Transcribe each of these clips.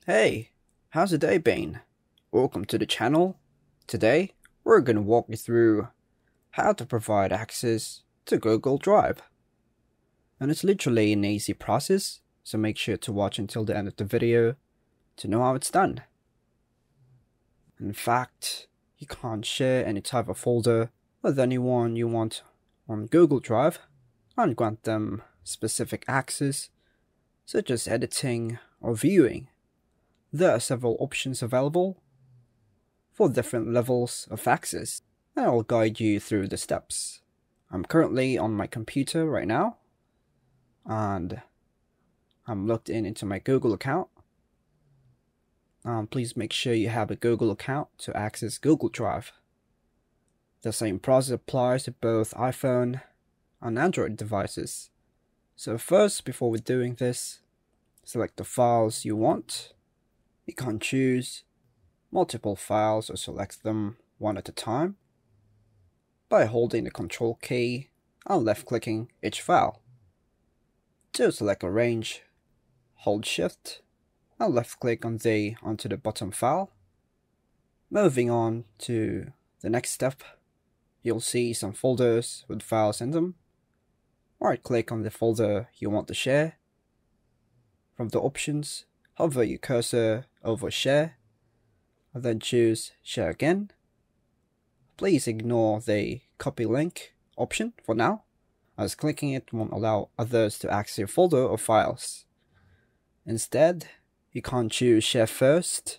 Hey, how's the day been? Welcome to the channel. Today, we're gonna walk you through how to provide access to Google Drive. And it's literally an easy process, so make sure to watch until the end of the video to know how it's done. In fact, you can't share any type of folder with anyone you want on Google Drive and grant them specific access, such as editing or viewing. There are several options available for different levels of access, and I'll guide you through the steps. I'm currently on my computer right now, and I'm logged into my Google account. Please make sure you have a Google account to access Google Drive. The same process applies to both iPhone and Android devices. So first, before we're doing this, select the files you want. You can choose multiple files or select them one at a time by holding the Control key and left-clicking each file. To select Arrange, hold Shift and left-click onto the bottom file. Moving on to the next step, you'll see some folders with files in them. Right-click on the folder you want to share. From the options, hover your cursor over Share, and then choose Share Again. Please ignore the Copy Link option for now, as clicking it won't allow others to access your folder or files. Instead, you can choose Share First.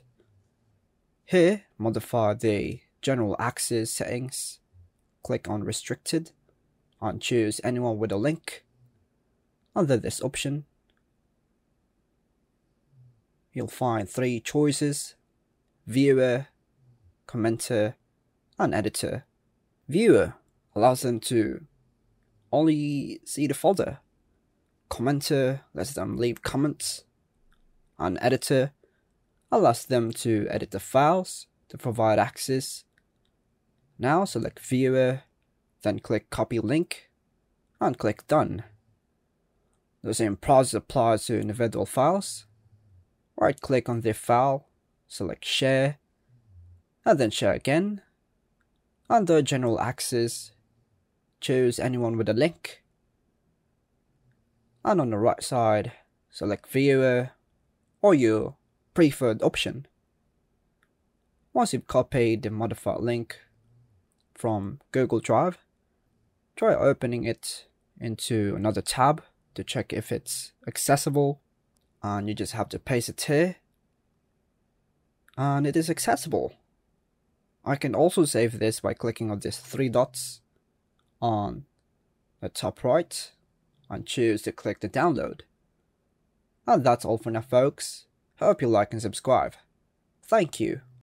Here, modify the General Access settings. Click on Restricted and choose Anyone with a Link. Under this option, you'll find three choices: Viewer, Commenter, and Editor. Viewer allows them to only see the folder. Commenter lets them leave comments. And Editor allows them to edit the files to provide access. Now select Viewer, then click Copy Link, and click Done. The same process applies to individual files. Right-click on the file, select Share, and then Share Again. Under General Access, choose Anyone with a Link. And on the right side, select Viewer or your preferred option. Once you've copied the modified link from Google Drive, try opening it into another tab to check if it's accessible. And you just have to paste it here, and it is accessible. I can also save this by clicking on these three dots on the top right and choose to click the download. And that's all for now, folks. Hope you like and subscribe. Thank you.